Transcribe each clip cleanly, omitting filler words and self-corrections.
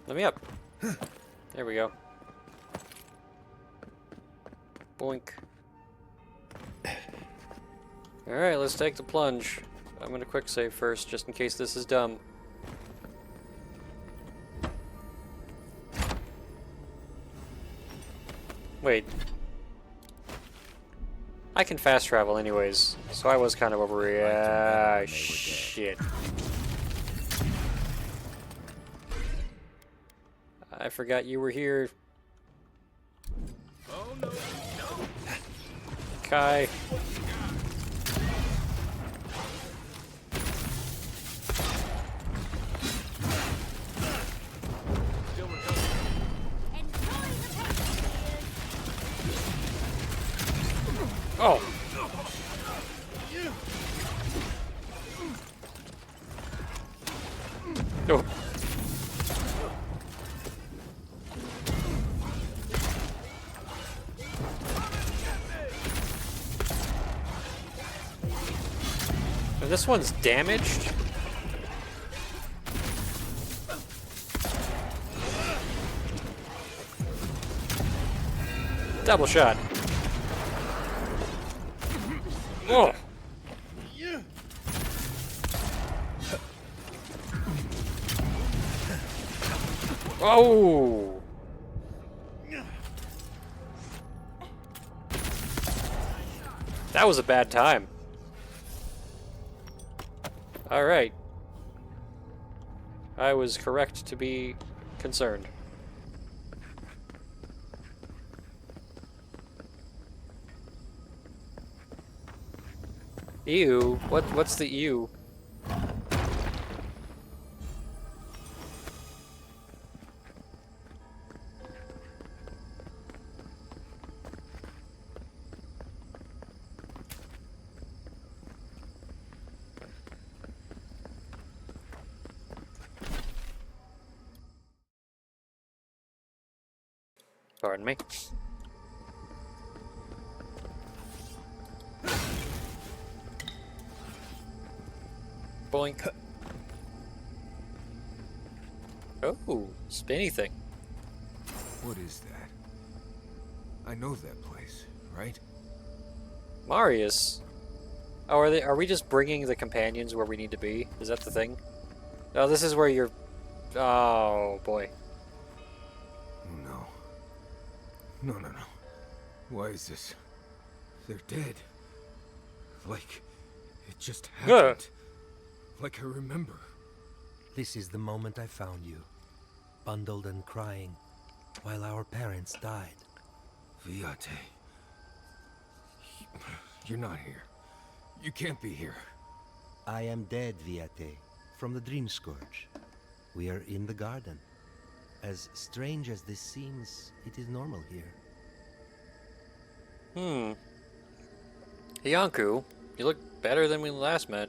Let me up. There we go. Boink. Alright, let's take the plunge. I'm gonna quick save first, just in case this is dumb. Wait. I can fast travel anyways, so I was kind of over. Shit. I forgot you were here. Oh no, no. Kai. Oh. No. And this one's damaged. Double shot. Oh. Oh. That was a bad time. All right. I was correct to be concerned. Ew. What's the ew? Pardon me. Boink. Oh, spinny thing. What is that? I know that place, right? Marius. Oh, are we just bringing the companions where we need to be? Is that the thing? Oh, this is where you're... Oh, boy. No. No. Why is this? They're dead. Like, it just happened. Like I remember. This is the moment I found you, bundled and crying, while our parents died. Viate. You're not here. You can't be here. I am dead, Viate, from the Dream Scourge. We are in the garden. As strange as this seems, it is normal here. Ianku, you look better than we last met.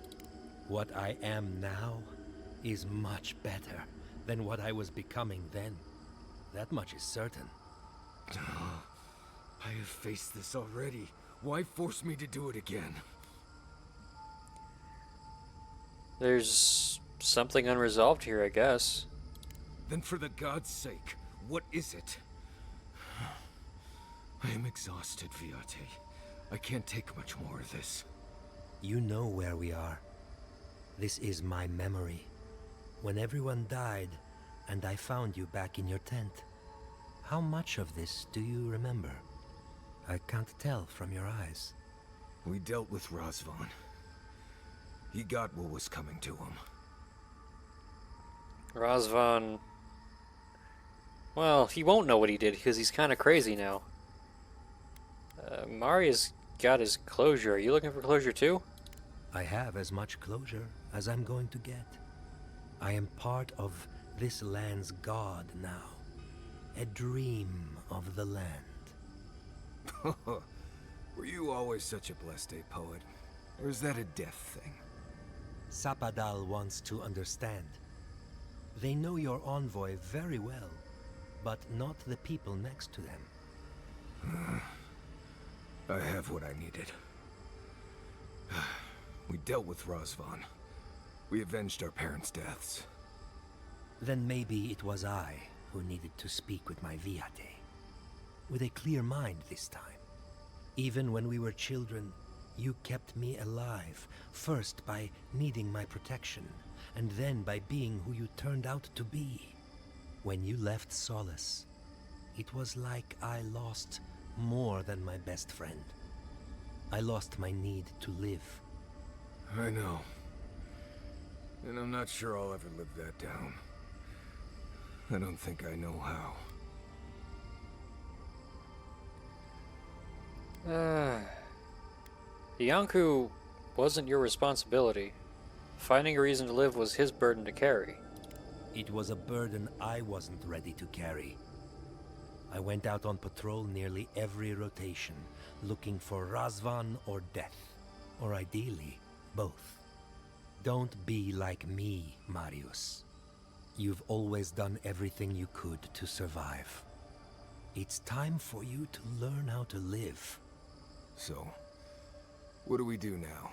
What I am now is much better than what I was becoming then. That much is certain. I have faced this already. Why force me to do it again? There's something unresolved here, I guess. Then for the god's sake, what is it? I am exhausted, Viate. I can't take much more of this. You know where we are. This is my memory. When everyone died, and I found you back in your tent. How much of this do you remember? I can't tell from your eyes. We dealt with Razvan. He got what was coming to him. Razvan... Well, he won't know what he did because he's kind of crazy now. Marius got his closure. Are you looking for closure too? I have as much closure as I'm going to get. I am part of this land's god now. A dream of the land. Were you always such a blessed day poet? Or is that a death thing? Sapadal wants to understand. They know your envoy very well, but not the people next to them. I have what I needed. We dealt with Razvan. We avenged our parents' deaths. Then maybe it was I who needed to speak with my Viate. With a clear mind this time. Even when we were children, you kept me alive, first by needing my protection, and then by being who you turned out to be. When you left Solace, it was like I lost more than my best friend. I lost my need to live. I know. And I'm not sure I'll ever live that down. I don't think I know how. The Yonku wasn't your responsibility. Finding a reason to live was his burden to carry. It was a burden I wasn't ready to carry. I went out on patrol nearly every rotation, looking for Razvan or death. Or ideally, both. Don't be like me, Marius. You've always done everything you could to survive. It's time for you to learn how to live. So, what do we do now?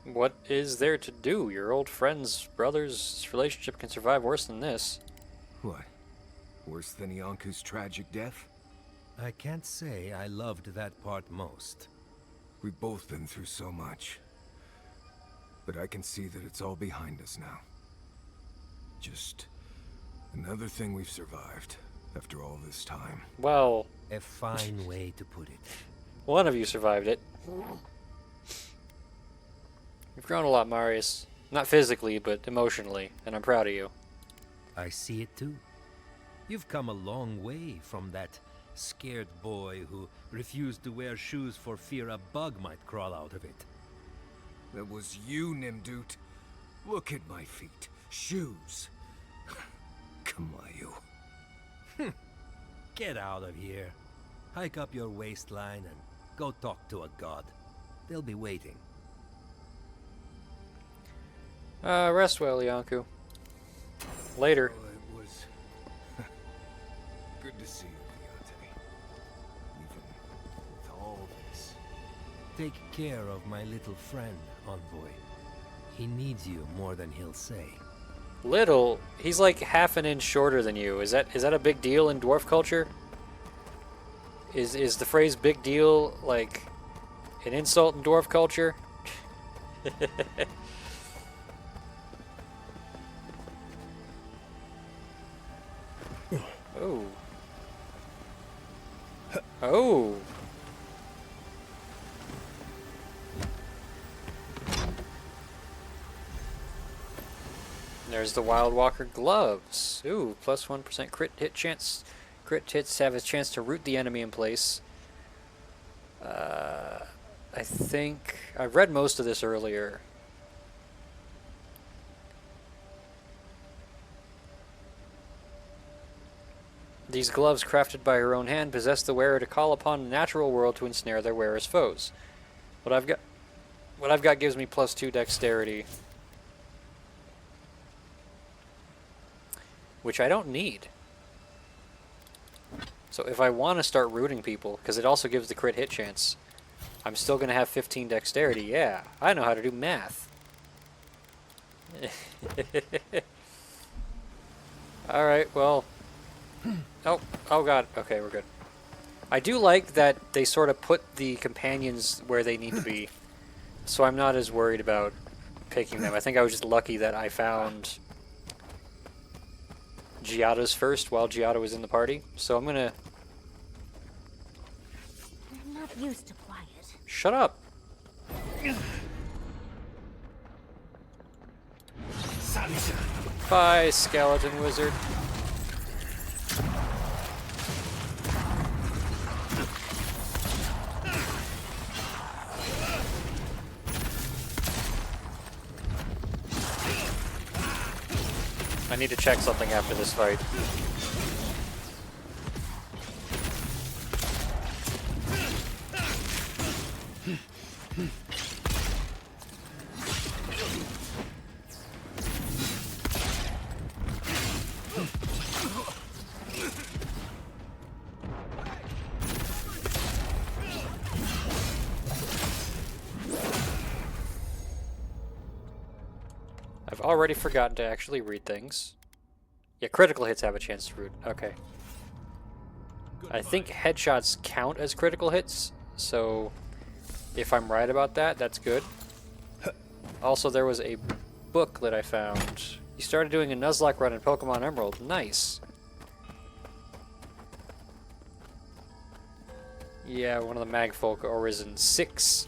What is there to do? Your old friends, brothers' relationship can survive worse than this. What? Worse than Yonku's tragic death? I can't say I loved that part most. We've both been through so much. But I can see that it's all behind us now. Just another thing we've survived after all this time. Well, A fine way to put it. one of you survived it. You've grown a lot, Marius. Not physically, but emotionally, and I'm proud of you. I see it too. You've come a long way from that scared boy who refused to wear shoes for fear a bug might crawl out of it. That was you, Nimdut. Look at my feet. Shoes. Kamayu. Get out of here. Hike up your waistline and go talk to a god. They'll be waiting. Rest well, Yonku. Later. Well, it was good to see you, Viate. Even with all this. Take care of my little friend, Envoy. He needs you more than he'll say. Little? He's like half an inch shorter than you. Is that a big deal in dwarf culture? Is the phrase big deal like an insult in dwarf culture? Oh. Oh. There's the Wild Walker gloves. Ooh, plus 1% crit hit chance. Crit hits have a chance to root the enemy in place. I think I've read most of this earlier. These gloves, crafted by her own hand, possess the wearer to call upon the natural world to ensnare their wearer's foes. What I've got gives me plus 2 dexterity, which I don't need. So if I want to start rooting people, because it also gives the crit hit chance, I'm still going to have 15 dexterity. Yeah, I know how to do math. Alright, well... Oh god, okay, we're good. I do like that they sort of put the companions where they need to be, so I'm not as worried about picking them. I think I was just lucky that I found Giada's first while Giada was in the party, so I'm gonna... I'm not used to quiet. Shut up! Bye, skeleton wizard. I need to check something after this fight. I've already forgotten to actually read things. Yeah, critical hits have a chance to root. Okay. I think headshots count as critical hits, so if I'm right about that, that's good. Also, there was a book that I found. You started doing a Nuzlocke run in Pokemon Emerald. Nice. Yeah, one of the Magfolk Orison 6.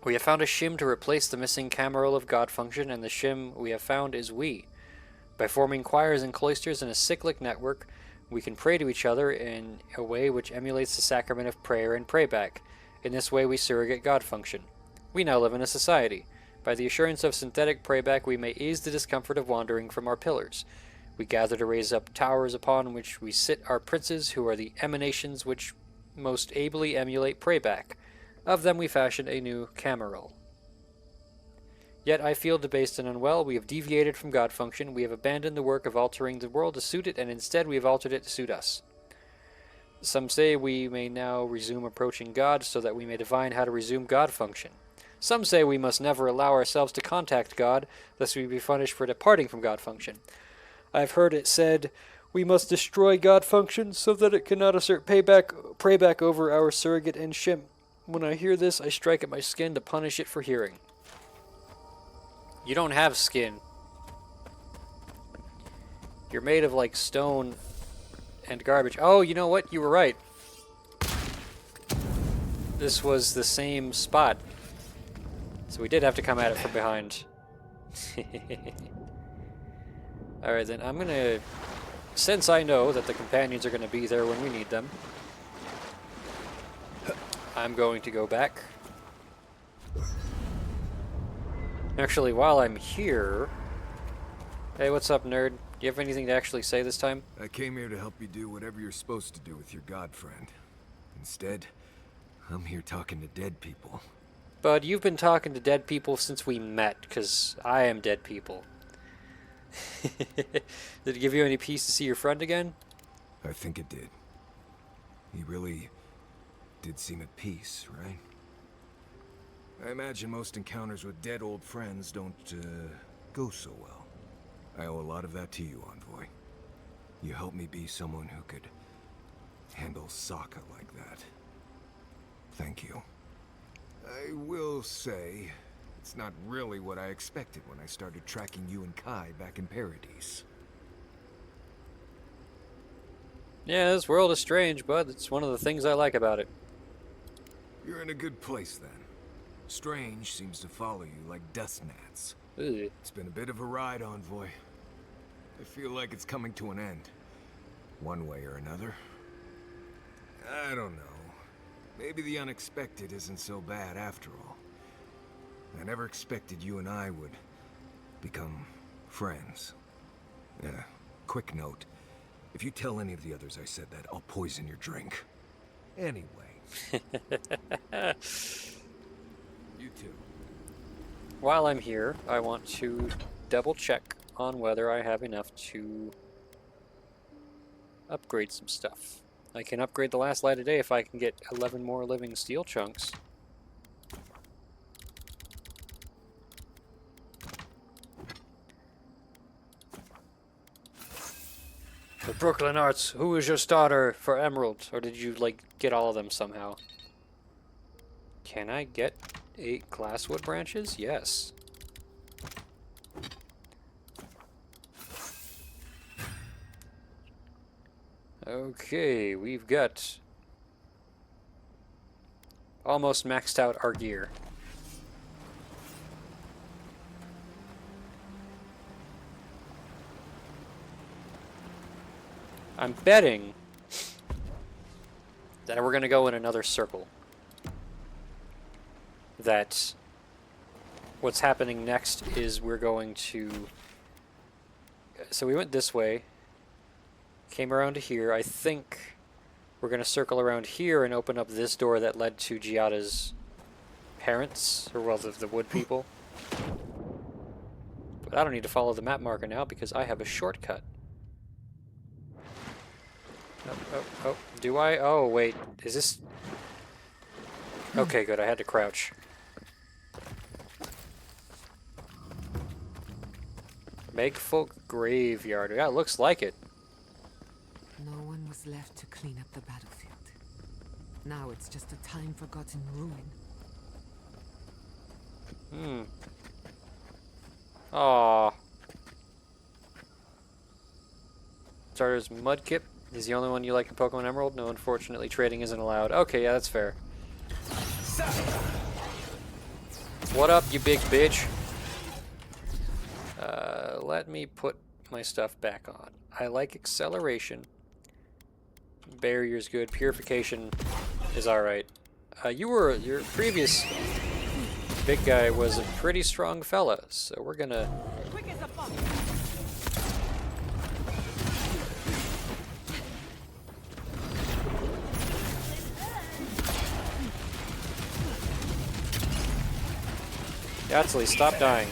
We have found a shim to replace the missing Camarilla of God function, and the shim we have found is we. By forming choirs and cloisters in a cyclic network, we can pray to each other in a way which emulates the sacrament of prayer and prayback. In this way, we surrogate God function. We now live in a society. By the assurance of synthetic prayback, we may ease the discomfort of wandering from our pillars. We gather to raise up towers upon which we sit our princes, who are the emanations which most ably emulate prayback. Of them we fashion a new Camaril. Yet I feel debased and unwell. We have deviated from God function. We have abandoned the work of altering the world to suit it, and instead we have altered it to suit us. Some say we may now resume approaching God, so that we may divine how to resume God function. Some say we must never allow ourselves to contact God, lest we be punished for departing from God function. I have heard it said, we must destroy God function so that it cannot assert prayback over our surrogate and shim. When I hear this, I strike at my skin to punish it for hearing. You don't have skin. You're made of, like, stone and garbage. Oh, you know what? You were right. This was the same spot. So we did have to come at it from behind. Alright, then I'm gonna... Since I know that the companions are gonna be there when we need them, I'm going to go back. Actually, while I'm here... Hey, what's up, nerd? Do you have anything to actually say this time? I came here to help you do whatever you're supposed to do with your god friend. Instead, I'm here talking to dead people. Bud, you've been talking to dead people since we met, because I am dead people. Did it give you any peace to see your friend again? I think it did. He really did seem at peace, right? I imagine most encounters with dead old friends don't go so well. I owe a lot of that to you, Envoy. You helped me be someone who could handle Sokka like that. Thank you. I will say, it's not really what I expected when I started tracking you and Kai back in Paradise. Yeah, this world is strange, bud. It's one of the things I like about it. You're in a good place, then. Strange seems to follow you like dust gnats. Ugh. It's been a bit of a ride, Envoy. I feel like it's coming to an end. One way or another. I don't know. Maybe the unexpected isn't so bad after all. I never expected you and I would become friends. Quick note. If you tell any of the others I said that, I'll poison your drink. Anyway. You too. While I'm here, I want to double check on whether I have enough to upgrade some stuff. I can upgrade the last light of day if I can get 11 more living steel chunks. The Brooklyn Arts, who is your starter for Emerald? Or did you, like, get all of them somehow? Can I get 8 glasswood branches? Yes. Okay, we've got almost maxed out our gear. I'm betting that we're going to go in another circle. That what's happening next is we're going to... So we went this way, came around to here. I think we're going to circle around here and open up this door that led to Giada's parents, or well, the wood people. But I don't need to follow the map marker now because I have a shortcut. Oh, do I? Oh, wait, is this... Okay, good, I had to crouch. Megfolk Graveyard. Yeah, it looks like it. No one was left to clean up the battlefield. Now it's just a time-forgotten ruin. Aww. Starter's Mudkip is the only one you like in Pokemon Emerald. No, unfortunately, trading isn't allowed. Okay, yeah, that's fair. What up, you big bitch? Let me put my stuff back on. I like acceleration. Barrier's good. Purification is alright. Your previous big guy was a pretty strong fella, so we're gonna... Yatsuli, stop dying.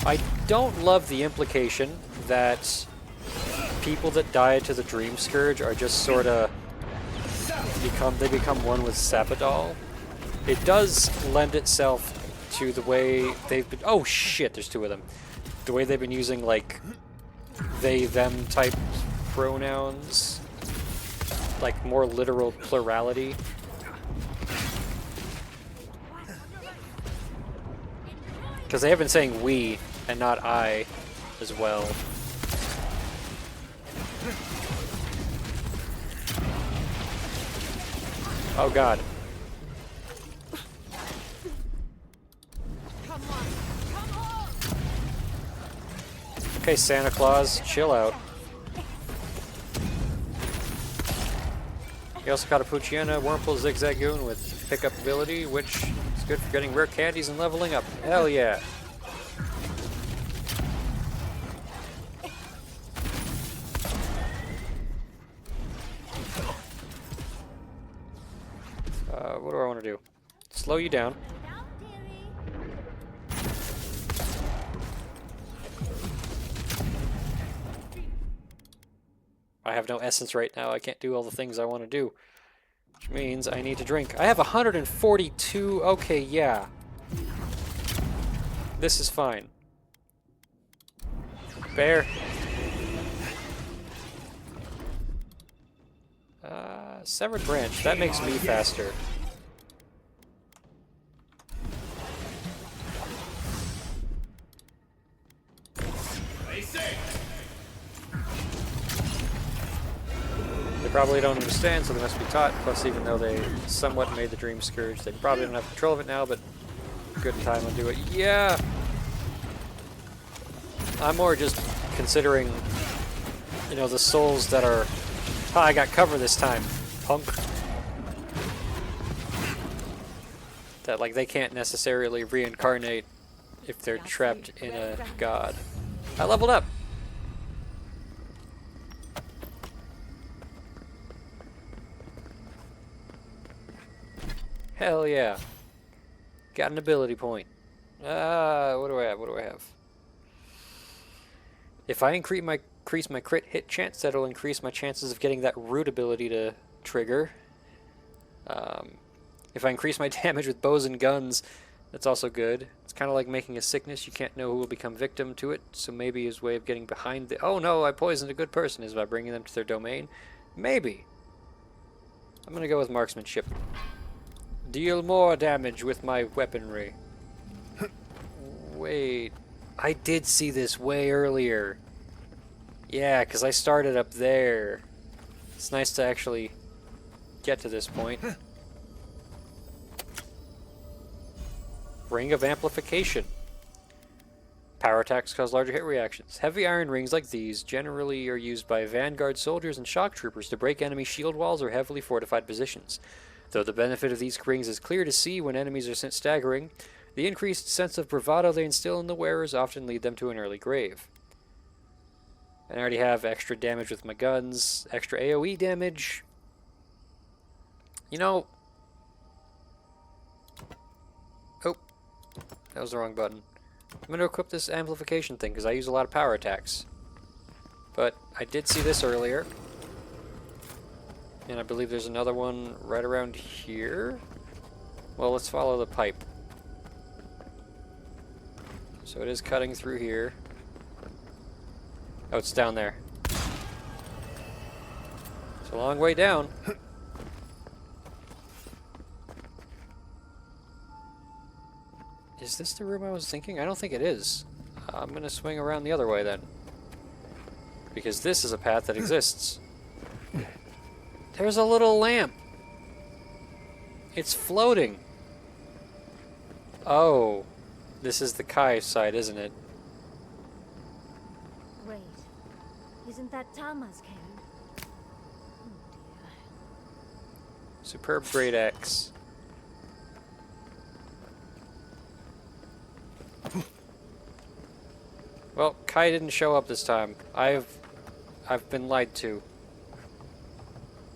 I don't love the implication that people that die to the Dream Scourge are just sort of become one with Sapadal. It does lend itself to the way they've been... Oh shit, there's two of them. The way they've been using like they them type pronouns, like more literal plurality. Because they have been saying we and not I as well. Oh god. Okay, Santa Claus, chill out. You also got a Poochyena Wurmple Zigzagoon with pickup ability, which is good for getting rare candies and leveling up. Hell yeah. What do I want to do? Slow you down. I have no essence right now. I can't do all the things I want to do. Which means I need to drink. I have 142. Okay, yeah. This is fine. Bear. Severed branch. That makes me faster. They probably don't understand, so they must be taught. Plus, even though they somewhat made the Dream Scourge, they probably don't have control of it now, but good time I'll do it. Yeah! I'm more just considering, you know, the souls that are... Ah, I got cover this time, punk. That, like, they can't necessarily reincarnate if they're trapped in a god. I leveled up! Hell yeah. Got an ability point. What do I have? What do I have? If I increase my crit hit chance, that'll increase my chances of getting that root ability to trigger. If I increase my damage with bows and guns, that's also good. It's kind of like making a sickness. You can't know who will become victim to it, so maybe his way of getting behind the... Oh no, I poisoned a good person is by bringing them to their domain. Maybe. I'm gonna go with marksmanship. Deal more damage with my weaponry. Wait, I did see this way earlier. Yeah, because I started up there. It's nice to actually get to this point. Ring of Amplification. Power attacks cause larger hit reactions. Heavy iron rings like these generally are used by vanguard soldiers and shock troopers to break enemy shield walls or heavily fortified positions. Though the benefit of these rings is clear to see when enemies are sent staggering, the increased sense of bravado they instill in the wearers often lead them to an early grave. And I already have extra damage with my guns, extra AoE damage. You know... Oh, that was the wrong button. I'm going to equip this amplification thing because I use a lot of power attacks. But I did see this earlier. And I believe there's another one right around here. Well, let's follow the pipe. So it is cutting through here. Oh, it's down there. It's a long way down. Is this the room I was thinking? I don't think it is. I'm gonna swing around the other way then. Because this is a path that exists. There's a little lamp. It's floating. Oh. This is the Kai side, isn't it? Wait. Isn't that Tama's cave? Oh dear. Superb Great Axe. Well, Kai didn't show up this time. I've been lied to.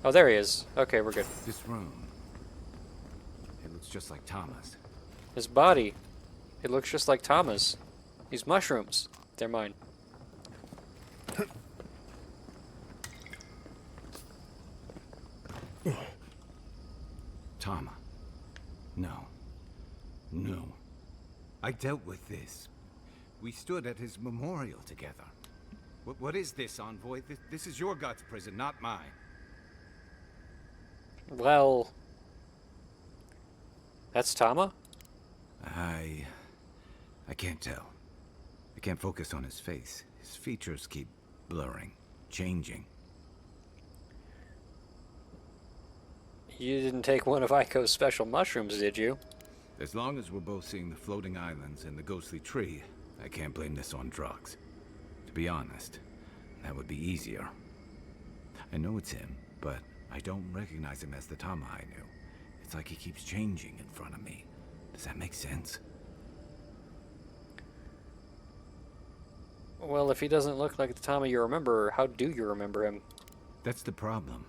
Oh, there he is. Okay, we're good. This room. It looks just like Tama's. His body. It looks just like Tama's. These mushrooms. They're mine. Tama. No. No. I dealt with this. We stood at his memorial together. What is this, Envoy? This is your God's prison, not mine. Well... That's Tama? I can't tell. I can't focus on his face. His features keep blurring, changing. You didn't take one of Aiko's special mushrooms, did you? As long as we're both seeing the floating islands and the ghostly tree, I can't blame this on drugs. To be honest, that would be easier. I know it's him, but I don't recognize him as the Tama I knew. It's like he keeps changing in front of me. Does that make sense? Well, if he doesn't look like the Tama you remember, how do you remember him? That's the problem.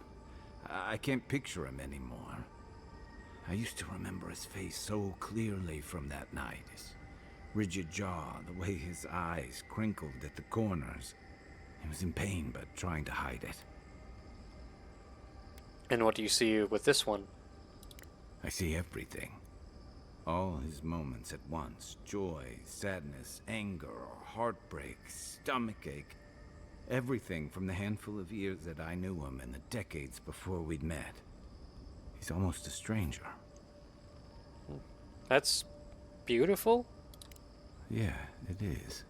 I can't picture him anymore. I used to remember his face so clearly from that night. His rigid jaw, the way his eyes crinkled at the corners. He was in pain, but trying to hide it. And what do you see with this one? I see everything. All his moments at once. Joy, sadness, anger, heartbreak, stomachache. Everything from the handful of years that I knew him and the decades before we'd met. He's almost a stranger. That's beautiful? Yeah, it is.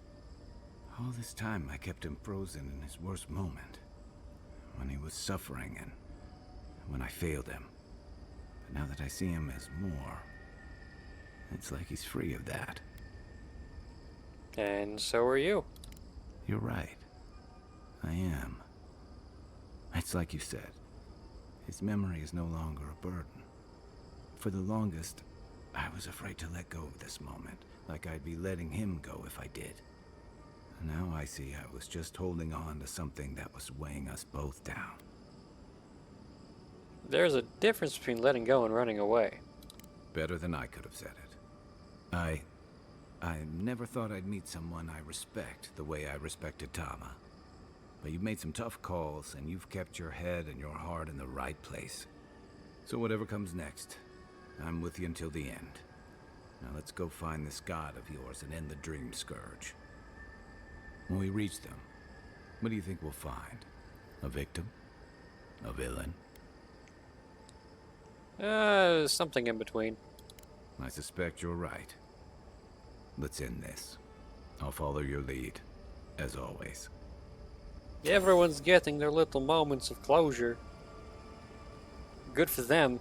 All this time I kept him frozen in his worst moment. When he was suffering and when I failed him. But now that I see him as more, it's like he's free of that. And so are you. You're right. I am. It's like you said. His memory is no longer a burden. For the longest, I was afraid to let go of this moment, like I'd be letting him go if I did. And now I see I was just holding on to something that was weighing us both down. There's a difference between letting go and running away. Better than I could have said it. I never thought I'd meet someone I respect the way I respected Tama. But you've made some tough calls, and you've kept your head and your heart in the right place. So whatever comes next, I'm with you until the end. Now let's go find this god of yours and end the dream scourge. When we reach them, what do you think we'll find? A victim? A villain? Something in between. I suspect you're right. Let's end this. I'll follow your lead, as always. Everyone's getting their little moments of closure. Good for them.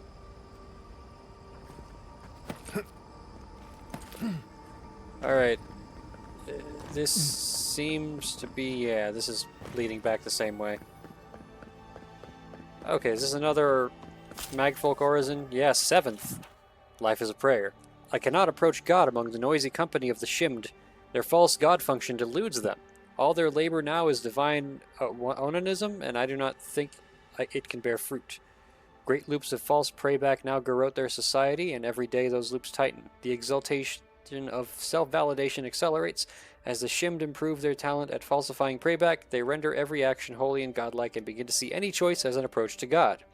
Alright. This seems to be... yeah, this is leading back the same way. Okay, is this another Magfolk Orison? Yeah, 7th. Life is a prayer. I cannot approach God among the noisy company of the Shimmed. Their false god function deludes them. All their labor now is divine onanism, and I do not think it can bear fruit. Great loops of false prayback now garrote their society, and every day those loops tighten. The exaltation of self-validation accelerates. As the Shimmed improve their talent at falsifying prayback, they render every action holy and godlike and begin to see any choice as an approach to God.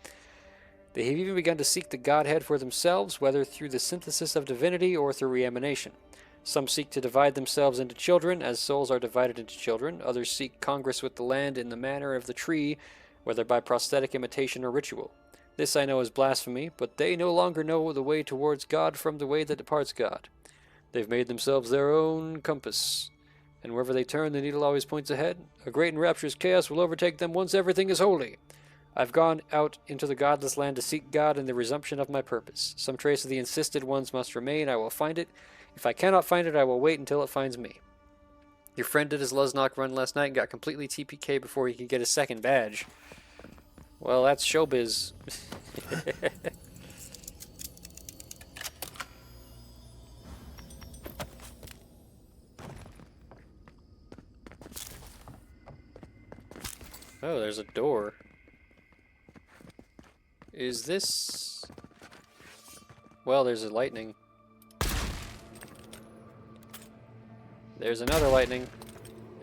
They have even begun to seek the Godhead for themselves, whether through the synthesis of divinity or through reemanation. Some seek to divide themselves into children, as souls are divided into children. Others seek congress with the land in the manner of the tree, whether by prosthetic imitation or ritual. This I know is blasphemy, but they no longer know the way towards God from the way that departs God. They've made themselves their own compass, and wherever they turn, the needle always points ahead. A great and rapturous chaos will overtake them once everything is holy. I've gone out into the godless land to seek God in the resumption of my purpose. Some trace of the insisted ones must remain. I will find it. If I cannot find it, I will wait until it finds me. Your friend did his Luznok run last night and got completely TPK before he could get his second badge. Well, that's showbiz. Oh, there's a door. Is this... Well, there's a lightning. There's another lightning.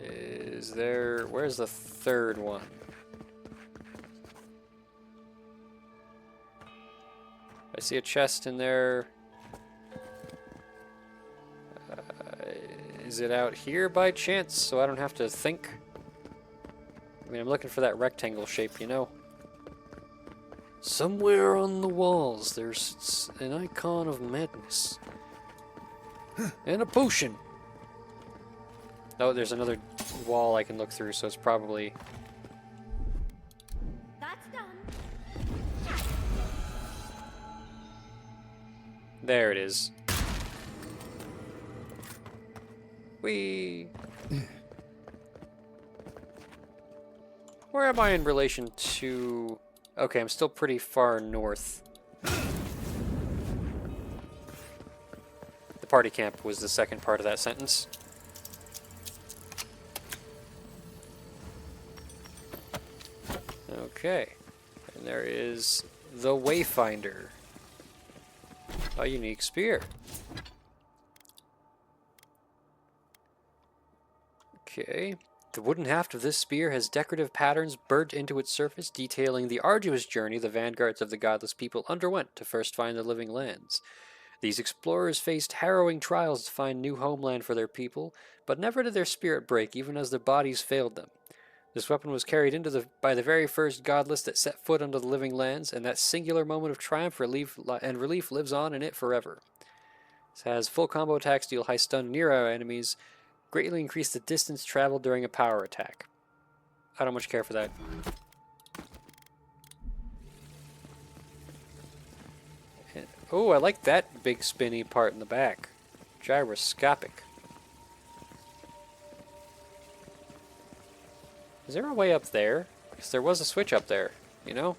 Is there... Where's the third one? I see a chest in there. Is it out here by chance, so I don't have to think? I mean, I'm looking for that rectangle shape, you know? Somewhere on the walls, there's an icon of madness. And a potion! Oh, there's another wall I can look through, so it's probably... That's done. There it is. Whee! Where am I in relation to... Okay, I'm still pretty far north. The party camp was the second part of that sentence. Okay. And there is the Wayfinder. A unique spear. Okay. The wooden haft of this spear has decorative patterns burnt into its surface, detailing the arduous journey the vanguards of the godless people underwent to first find the living lands. These explorers faced harrowing trials to find new homeland for their people, but never did their spirit break, even as their bodies failed them. This weapon was carried by the very first godless that set foot under the living lands, and that singular moment of triumph and relief lives on in it forever. It has full combo attacks, deal high stun near our enemies, greatly increase the distance traveled during a power attack. I don't much care for that. Oh, I like that big spinny part in the back. Gyroscopic. Is there a way up there? Because there was a switch up there, you know?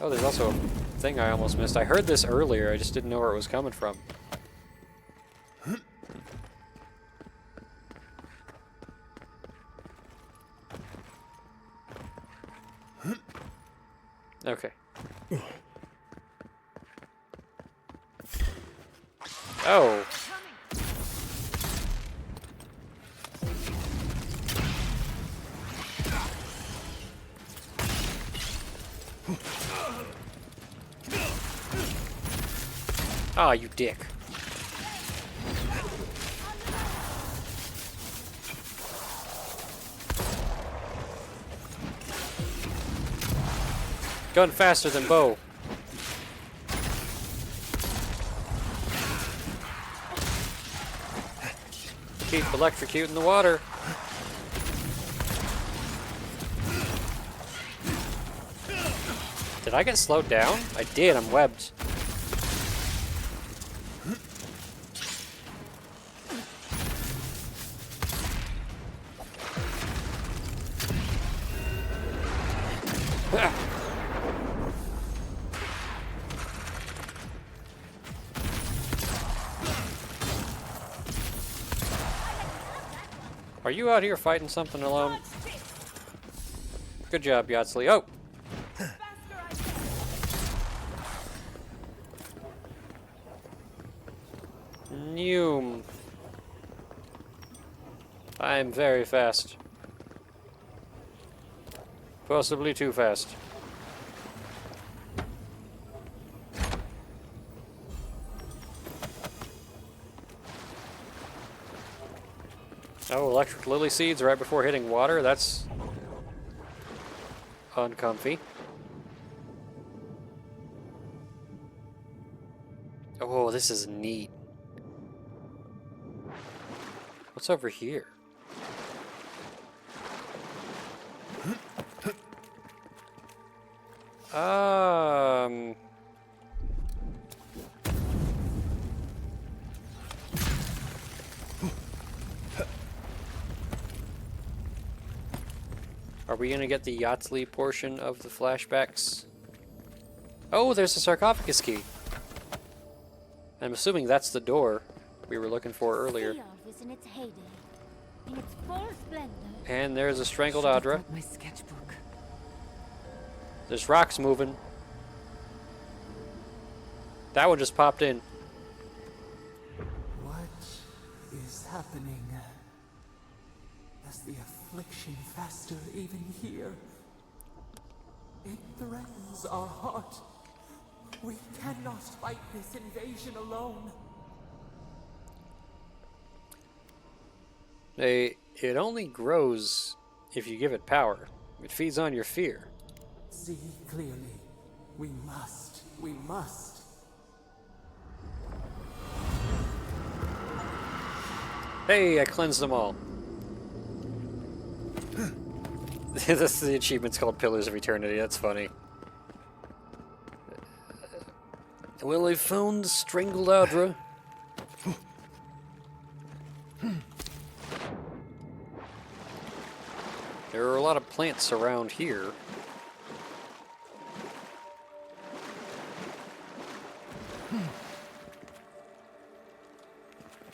Oh, there's also a thing I almost missed. I heard this earlier, I just didn't know where it was coming from. Okay. Oh. Ah, you dick. Gun faster than bow. Keep electrocuting the water. Did I get slowed down? I did, I'm webbed. Are you out here fighting something alone? Good job, Yatsley. Oh! Noom. I'm very fast. Possibly too fast. Oh, electric lily seeds right before hitting water. That's uncomfy. Oh, this is neat. What's over here? Um... Are we gonna get the Yachtley portion of the flashbacks? Oh, there's a sarcophagus key. I'm assuming that's the door we were looking for earlier. Sea is in its heyday, in its full splendor. And there's a strangled Should've Audra. brought my sketchbook. There's rocks moving. That one just popped in. What is happening? Does the affliction fester even here? It threatens our heart. We cannot fight this invasion alone. It only grows if you give it power. It feeds on your fear. See clearly. We must. We must. Hey, I cleansed them all. This the achievement's called Pillars of Eternity. That's funny. Well, I found the strangled Audra. There are a lot of plants around here.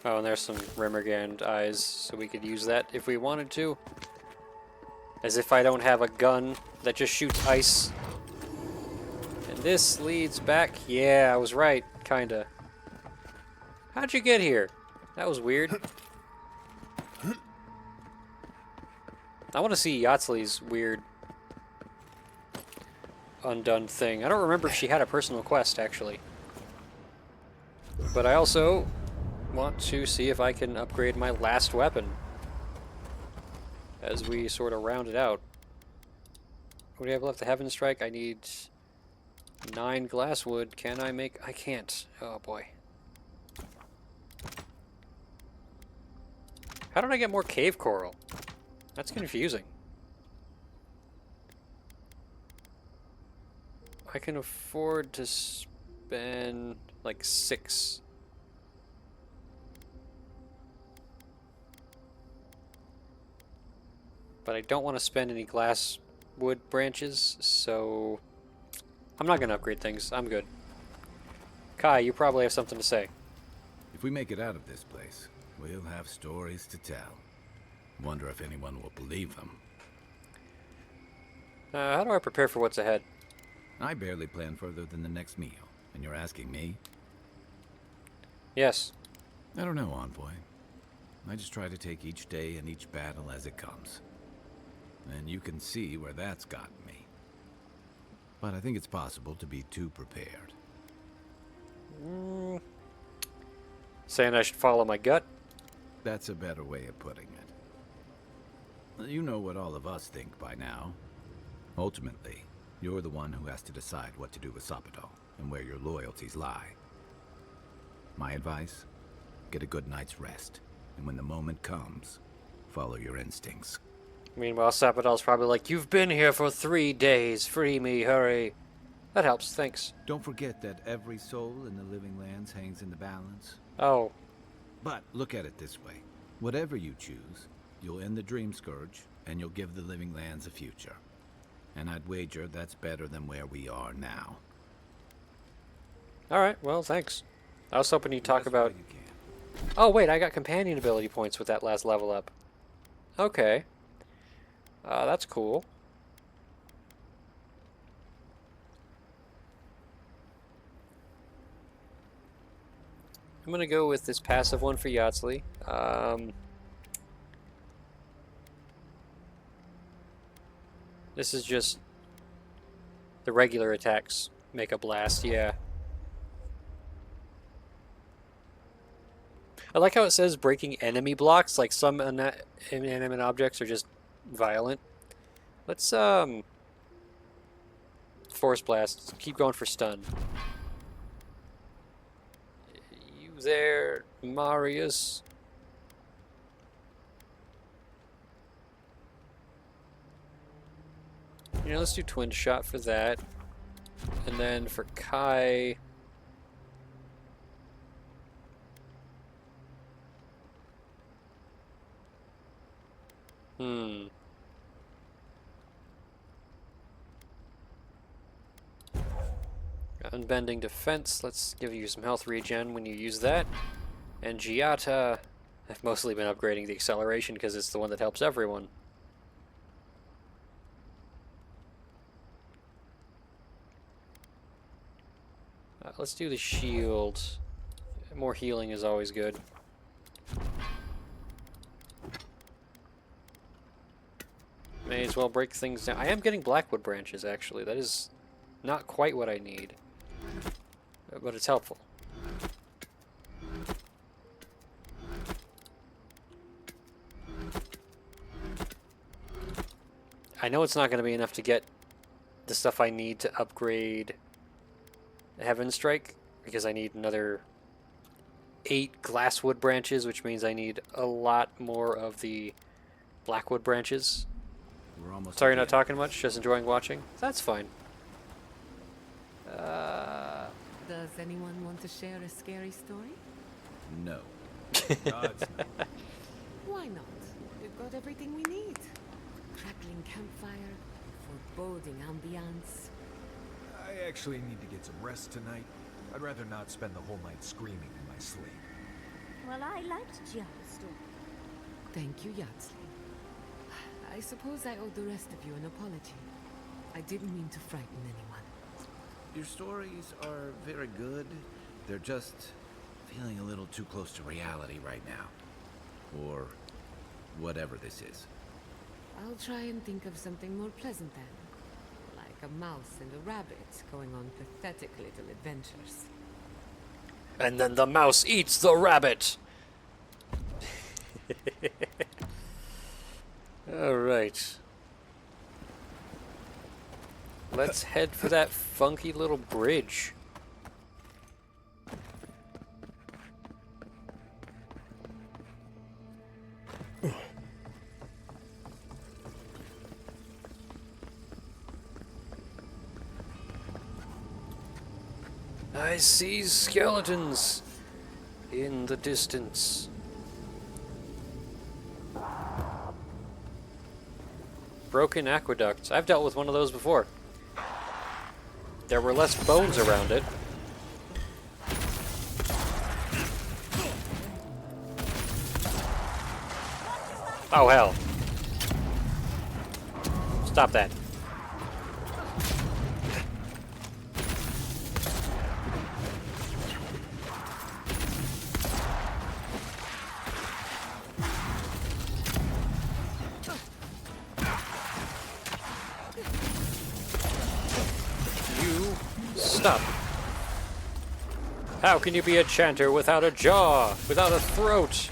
Oh, and there's some Remergand eyes, so we could use that if we wanted to. As if I don't have a gun that just shoots ice. And this leads back. Yeah, I was right, kinda. How'd you get here? That was weird. I want to see Yachtley's weird undone thing. I don't remember if she had a personal quest, actually. But I also want to see if I can upgrade my last weapon as we sort of round it out. What do I have left? The Heaven Strike. I need 9 glasswood. Can I make... I can't. Oh boy. How did I get more cave coral? That's confusing. I can afford to spend like 6. But I don't want to spend any glass wood branches, so I'm not going to upgrade things. I'm good. Kai, you probably have something to say. If we make it out of this place, we'll have stories to tell. Wonder if anyone will believe them. How do I prepare for what's ahead? I barely plan further than the next meal, and you're asking me? Yes. I don't know, Envoy. I just try to take each day and each battle as it comes. And you can see where that's gotten me. But I think it's possible to be too prepared. Saying I should follow my gut? That's a better way of putting it. You know what all of us think by now. Ultimately, you're the one who has to decide what to do with Sapadal and where your loyalties lie. My advice? Get a good night's rest, and when the moment comes, follow your instincts. Meanwhile, Sapadal's probably like, "You've been here for 3 days. Free me, hurry." That helps, thanks. Don't forget that every soul in the living lands hangs in the balance. Oh. But look at it this way. Whatever you choose, you'll end the Dream Scourge, and you'll give the living lands a future. And I'd wager that's better than where we are now. Alright, well, thanks. I was hoping you'd talk Rest about... while you can. Oh, wait, I got companion ability points with that last level up. Okay. That's cool. I'm gonna go with this passive one for Yachtley. This is just the regular attacks make a blast, yeah. I like how it says breaking enemy blocks, like some inanimate objects are just violent. Let's, Force Blast. Keep going for stun. You there, Marius? You know, let's do Twin Shot for that. And then for Kai... Unbending Defense, let's give you some health regen when you use that. And Giata, I've mostly been upgrading the acceleration because it's the one that helps everyone. Let's do the shield. More healing is always good. May as well break things down. I am getting Blackwood branches, actually. That is not quite what I need, but it's helpful. I know it's not going to be enough to get the stuff I need to upgrade Heaven Strike, because I need another 8 glasswood branches, which means I need a lot more of the Blackwood branches. We're almost Sorry, you're at not the end. talking much, just enjoying watching. That's fine. Does anyone want to share a scary story? No. Gods, no. Why not? We've got everything we need. Crackling campfire, foreboding ambiance. I actually need to get some rest tonight. I'd rather not spend the whole night screaming in my sleep. Well, I liked Gia's story. Thank you, Yardsley. I suppose I owe the rest of you an apology. I didn't mean to frighten anyone. Your stories are very good. They're just feeling a little too close to reality right now. Or whatever this is. I'll try and think of something more pleasant then. Like a mouse and a rabbit going on pathetic little adventures. And then the mouse eats the rabbit! Alright. Let's head for that funky little bridge. I see skeletons in the distance. Broken aqueducts. I've dealt with one of those before. There were less bones around it. Oh, hell. Stop that. Stop. How can you be a chanter without a jaw, without a throat?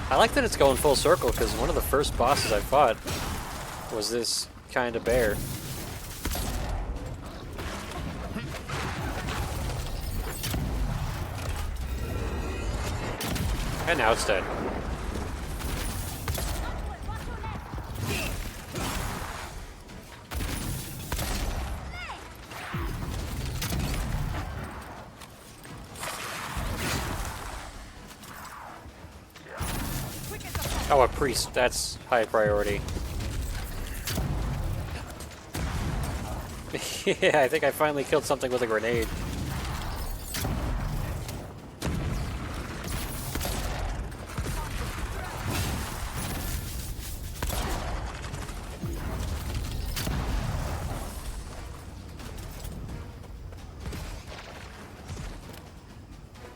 I like that it's going full circle, because one of the first bosses I fought was this kind of bear. And now it's dead. Oh, a priest. That's high priority. Yeah, I think I finally killed something with a grenade.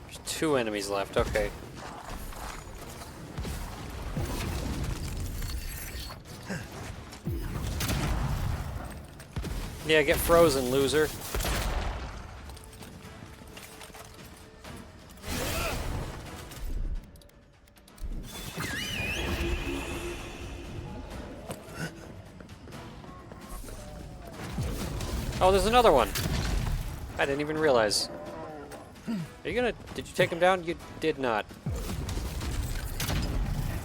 There's 2 enemies left, okay. Yeah, get frozen, loser. Oh, there's another one. I didn't even realize. Are you gonna... Did you take him down? You did not.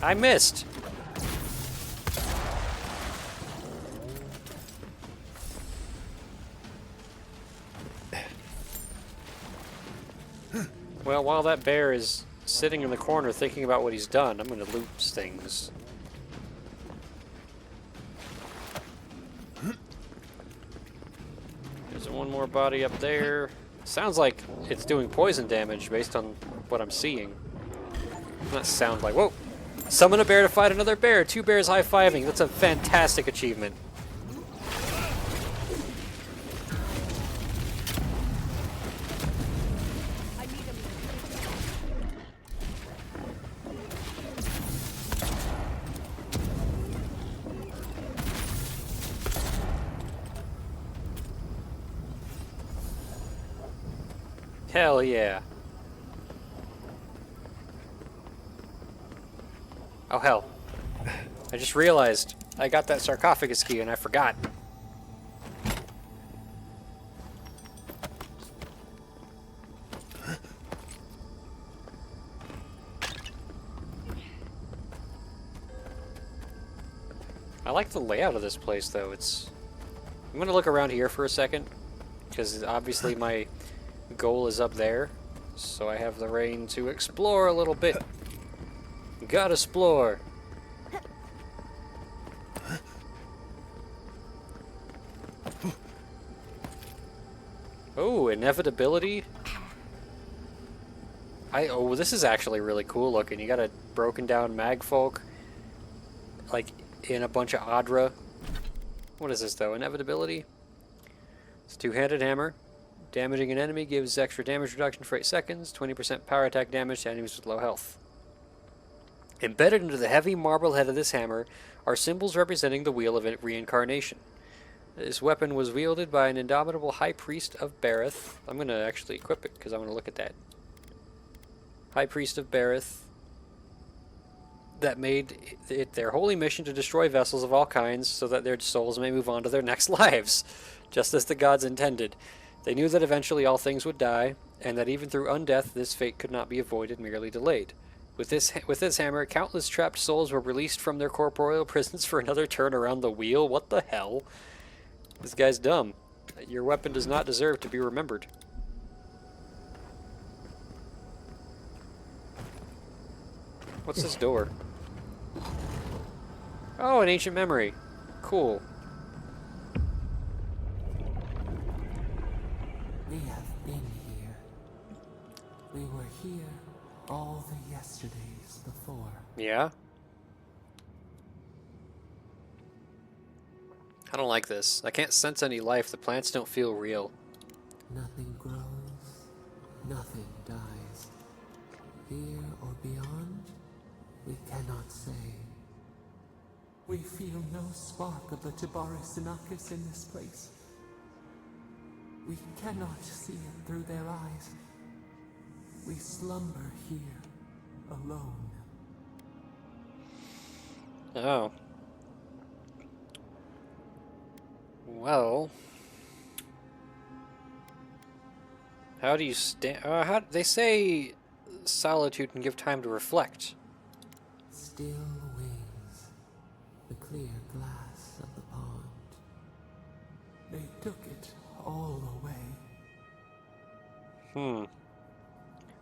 I missed. Well, while that bear is sitting in the corner thinking about what he's done, I'm gonna loot things. There's one more body up there. Sounds like it's doing poison damage based on what I'm seeing. Not sound like, whoa! Summon a bear to fight another bear. 2 bears high-fiving. That's a fantastic achievement. Hell yeah. Oh hell. I just realized I got that sarcophagus key and I forgot. I like the layout of this place though. I'm gonna look around here for a second because obviously my goal is up there, so I have the reign to explore a little bit. Gotta explore. Oh, inevitability. Oh, this is actually really cool looking. You got a broken down magfolk, like in a bunch of Adra. What is this though? Inevitability. It's a 2-handed hammer. Damaging an enemy gives extra damage reduction for 8 seconds, 20% power attack damage to enemies with low health. Embedded into the heavy marble head of this hammer are symbols representing the Wheel of Reincarnation. This weapon was wielded by an indomitable High Priest of Bareth. I'm going to actually equip it because I want to look at that. High Priest of Bareth. That made it their holy mission to destroy vessels of all kinds so that their souls may move on to their next lives, just as the gods intended. They knew that eventually all things would die, and that even through undeath, this fate could not be avoided, merely delayed. With this hammer, countless trapped souls were released from their corporeal prisons for another turn around the wheel. What the hell? This guy's dumb. Your weapon does not deserve to be remembered. What's this door? Oh, an ancient memory. Cool. We have been here. We were here all the yesterdays before. Yeah? I don't like this. I can't sense any life. The plants don't feel real. Nothing grows, nothing dies. Here or beyond, we cannot say. We feel no spark of the Tabaris Inachus in this place. We cannot see it through their eyes. We slumber here, alone. Oh. Well. How do you stand? They say solitude can give time to reflect. Still wings, the clear glass of the pond. They took it all away.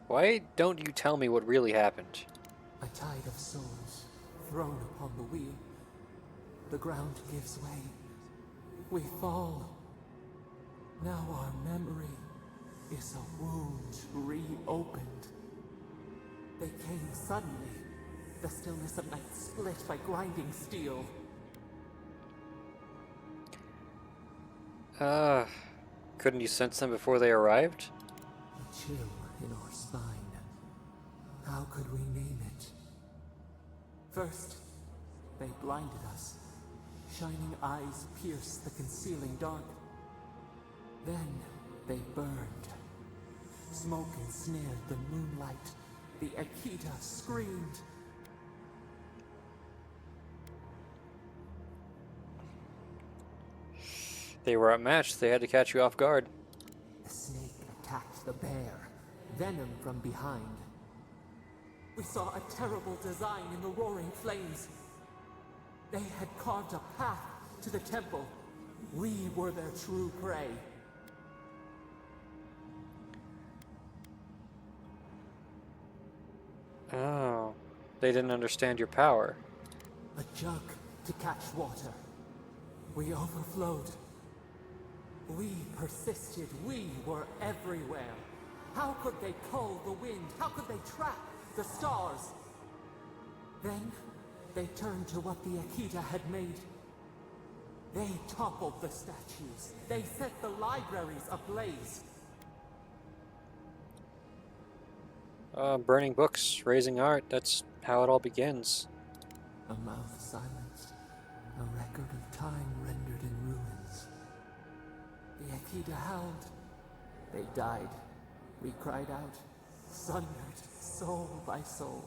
Why don't you tell me what really happened? A tide of souls thrown upon the wheel. The ground gives way. We fall. Now our memory is a wound reopened. They came suddenly. The stillness of night split by grinding steel. Couldn't you sense them before they arrived? A chill in our spine. How could we name it? First, they blinded us. Shining eyes pierced the concealing dark. Then they burned. Smoke ensnared the moonlight. The Akita screamed. They were outmatched. They had to catch you off guard. The snake attacked the bear, venom from behind. We saw a terrible design in the roaring flames. They had carved a path to the temple. We were their true prey. Oh. They didn't understand your power. A jug to catch water. We overflowed. We persisted. We were everywhere. How could they cull the wind? How could they trap the stars? Then they turned to what the Akita had made. They toppled the statues. They set the libraries ablaze. Burning books, raising art, that's how it all begins. A mouth silenced. A record of time rendered in ruins. The Akita howled. They died. We cried out, sundered soul by soul.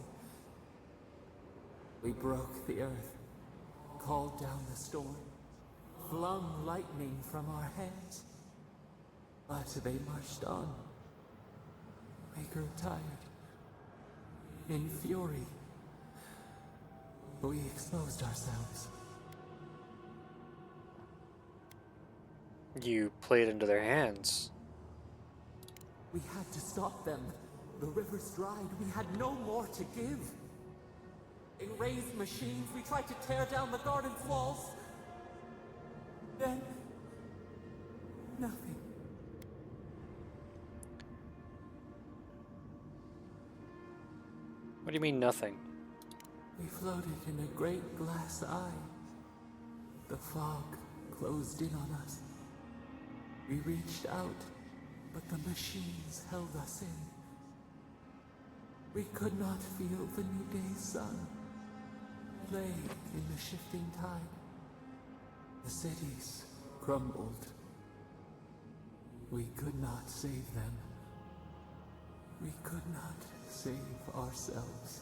We broke the earth, called down the storm, flung lightning from our hands. But they marched on. We grew tired. In fury, we exposed ourselves. You played into their hands. We had to stop them. The rivers dried. We had no more to give. They raised machines. We tried to tear down the garden's walls. Then, nothing. What do you mean, nothing? We floated in a great glass eye. The fog closed in on us. We reached out, but the machines held us in. We could not feel the new day's sun. Lay in the shifting tide. The cities crumbled. We could not save them. We could not save ourselves.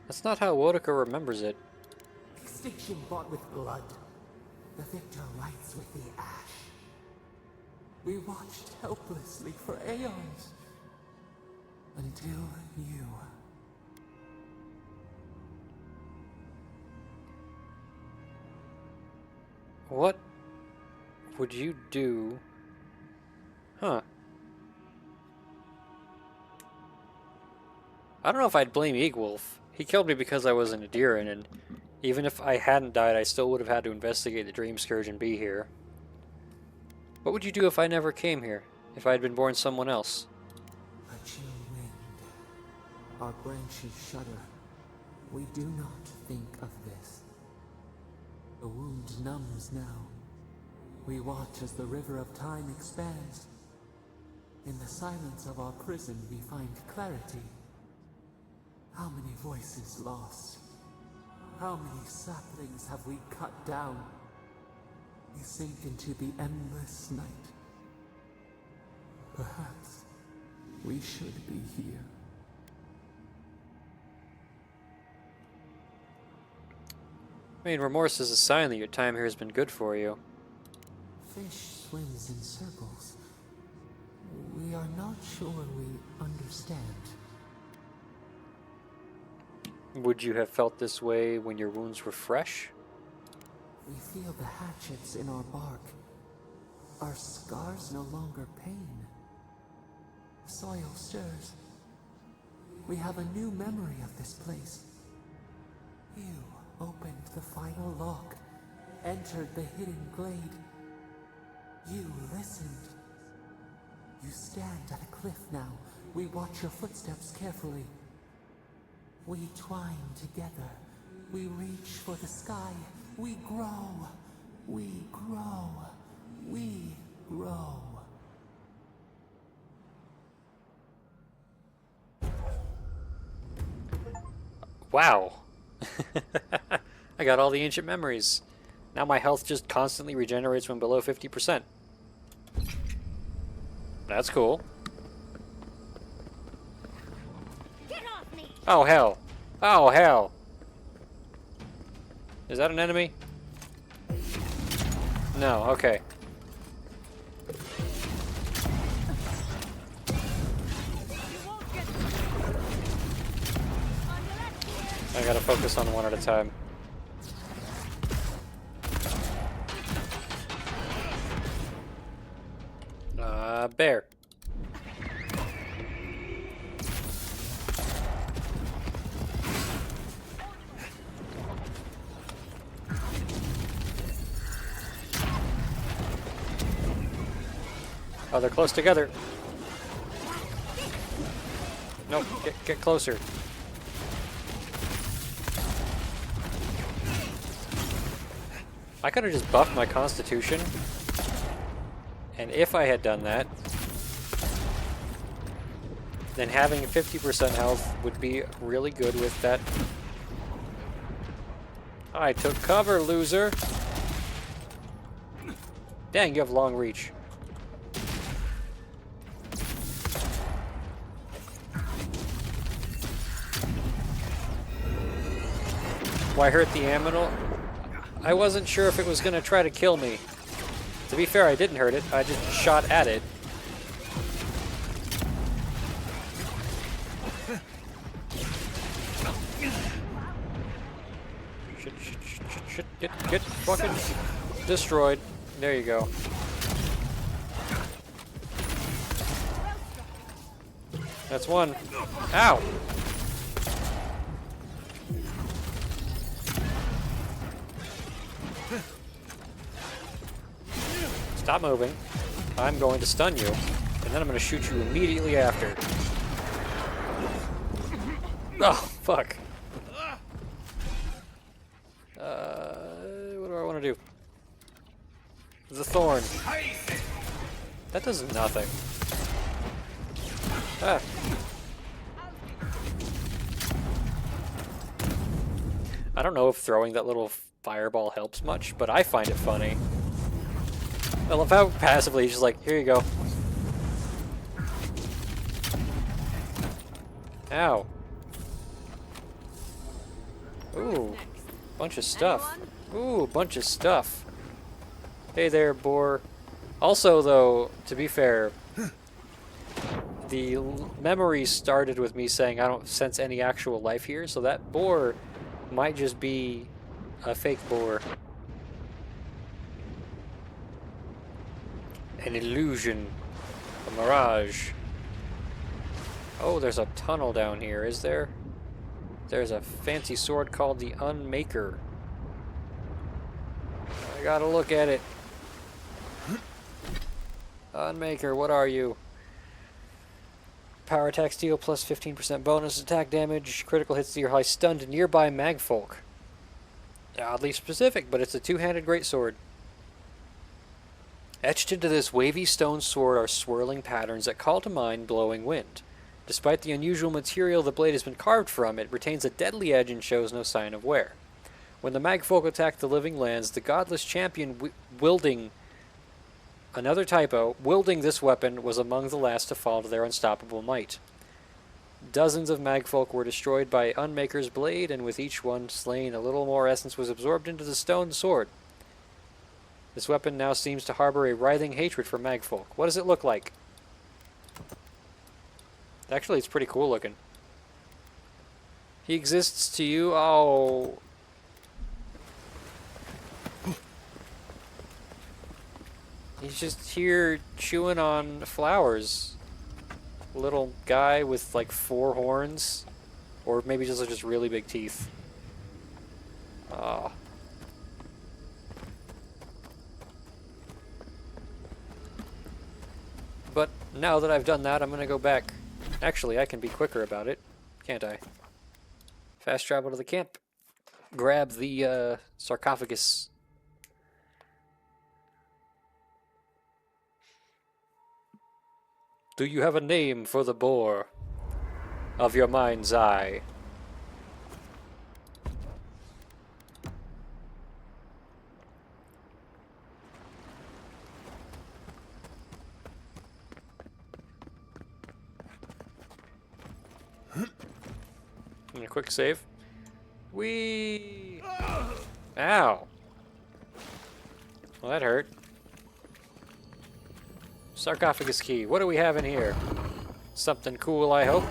That's not how Wodaka remembers it. Extinction bought with blood. The victor writes with the ash. We watched helplessly for aeons. Until you. What would you do? Huh. I don't know if I'd blame Eagwolf. He killed me because I was an Adiran, and even if I hadn't died, I still would have had to investigate the Dream Scourge and be here. What would you do if I never came here? If I had been born someone else? A chill wind. Our branches shudder. We do not think of this. The wound numbs now. We watch as the river of time expands. In the silence of our prison, we find clarity. How many voices lost? How many saplings have we cut down? We sink into the endless night. Perhaps we should be here. I mean, remorse is a sign that your time here has been good for you. Fish swims in circles. We are not sure we understand. Would you have felt this way when your wounds were fresh? We feel the hatchets in our bark. Our scars no longer pain. The soil stirs. We have a new memory of this place. You opened the final lock, entered the hidden glade. You listened. You stand at a cliff now. We watch your footsteps carefully. We twine together. We reach for the sky. We grow. We grow. We grow. Wow. I got all the ancient memories. Now my health just constantly regenerates when below 50%. That's cool. Get off me! Oh, hell. Oh, hell. Is that an enemy? No, okay. I gotta focus on one at a time. Bear. Oh, they're close together. Nope, get closer. I could have just buffed my constitution. And if I had done that, then having 50% health would be really good with that. I took cover, loser. Dang, you have long reach. Why hurt the aminal? I wasn't sure if it was going to try to kill me. To be fair, I didn't hurt it. I just shot at it. Shit. Get fucking destroyed. There you go. That's one. Ow! Stop moving. I'm going to stun you, and then I'm going to shoot you immediately after. Oh, fuck. What do I want to do? The thorn. That does nothing. Ah. I don't know if throwing that little fireball helps much, but I find it funny. I love how passively he's just like, here you go. Ow. Ooh, bunch of stuff. Ooh, bunch of stuff. Hey there, boar. Also, though, to be fair, the memory started with me saying I don't sense any actual life here, so that boar might just be a fake boar. An illusion. A mirage. Oh, there's a tunnel down here, is there? There's a fancy sword called the Unmaker. I gotta look at it. Unmaker, what are you? Power attack steel plus 15% bonus attack damage. Critical hits deal high stunned nearby magfolk. Oddly specific, but it's a two-handed greatsword. Etched into this wavy stone sword are swirling patterns that call to mind blowing wind. Despite the unusual material the blade has been carved from, it retains a deadly edge and shows no sign of wear. When the magfolk attacked the living lands, the godless champion wielding this weapon was among the last to fall to their unstoppable might. Dozens of magfolk were destroyed by Unmaker's blade, and with each one slain, a little more essence was absorbed into the stone sword. This weapon now seems to harbor a writhing hatred for magfolk. What does it look like? Actually, it's pretty cool looking. He exists to you? Oh. He's just here chewing on flowers. Little guy with like 4 horns. Or maybe just really big teeth. Oh. But now that I've done that, I'm going to go back. Actually, I can be quicker about it, can't I? Fast travel to the camp. Grab the sarcophagus. Do you have a name for the boar of your mind's eye? And a quick save. Whee! Ow! Well, that hurt. Sarcophagus key. What do we have in here? Something cool, I hope.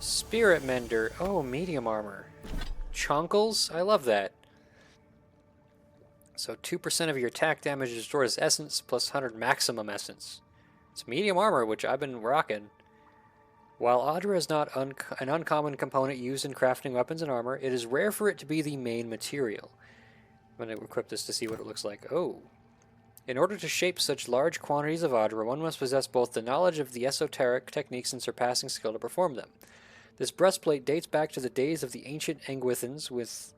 Spirit Mender. Oh, medium armor. Chonkles? I love that. So 2% of your attack damage is restored as essence, plus 100 maximum essence. It's medium armor, which I've been rocking. While Audra is not an uncommon component used in crafting weapons and armor, it is rare for it to be the main material. I'm going to equip this to see what it looks like. Oh. In order to shape such large quantities of Audra, one must possess both the knowledge of the esoteric techniques and surpassing skill to perform them. This breastplate dates back to the days of the ancient Engwithans,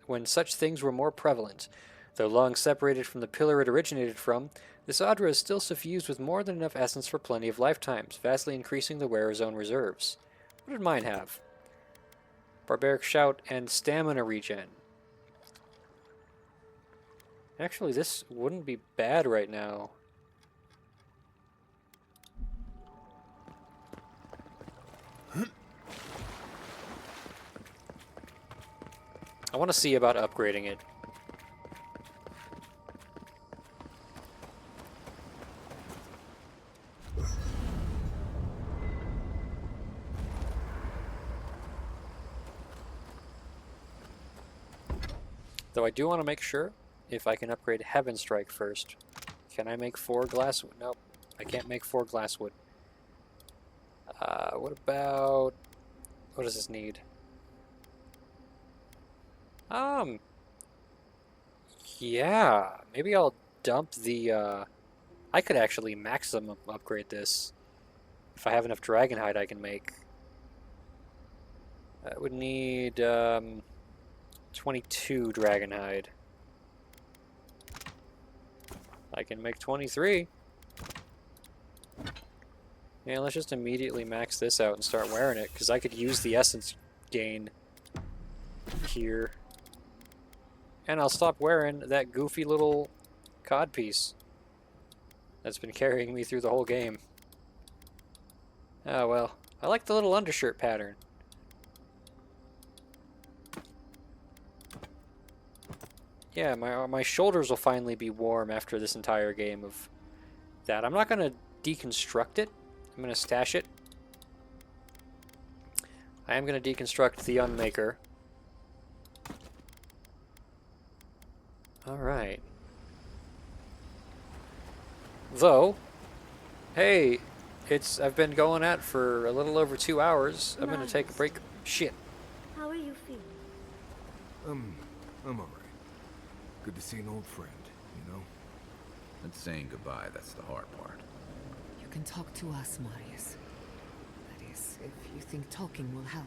when such things were more prevalent. Though long separated from the pillar it originated from, this Audra is still suffused with more than enough essence for plenty of lifetimes, vastly increasing the wearer's own reserves. What did mine have? Barbaric Shout and Stamina Regen. Actually, this wouldn't be bad right now. I want to see about upgrading it. Though I do want to make sure if I can upgrade Heaven Strike first. Can I make 4 glasswood? Nope, I can't make 4 glasswood. What about... What does this need? Yeah, maybe I'll dump the, I could actually maximum upgrade this. If I have enough Dragonhide I can make. I would need, 22 Dragonhide. I can make 23. Yeah, let's just immediately max this out and start wearing it, because I could use the essence gain here. And I'll stop wearing that goofy little codpiece that's been carrying me through the whole game. Oh well, I like the little undershirt pattern. Yeah, my shoulders will finally be warm after this entire game of that. I'm not going to deconstruct it. I'm going to stash it. I am going to deconstruct the Unmaker. Alright. Though, hey, I've been going at for a little over 2 hours. I'm going to take a break. Shit. How are you feeling? I'm alright. Good to see an old friend, you know? It's saying goodbye, that's the hard part. You can talk to us, Marius. That is, if you think talking will help.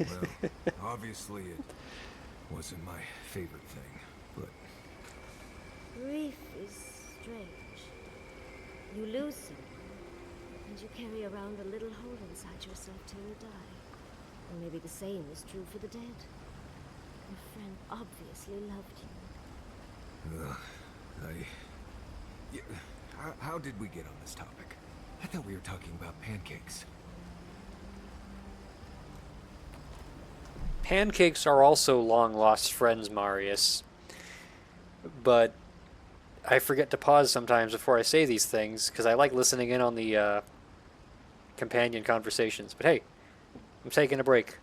Well, obviously it wasn't my favorite thing, but... Grief is strange. You lose someone, and you carry around a little hole inside yourself till you die. And maybe the same is true for the dead. Your friend obviously loved you. Yeah, how did we get on this topic? I thought we were talking about pancakes. Pancakes are also long-lost friends, Marius. But I forget to pause sometimes before I say these things, because I like listening in on the companion conversations. But hey, I'm taking a break.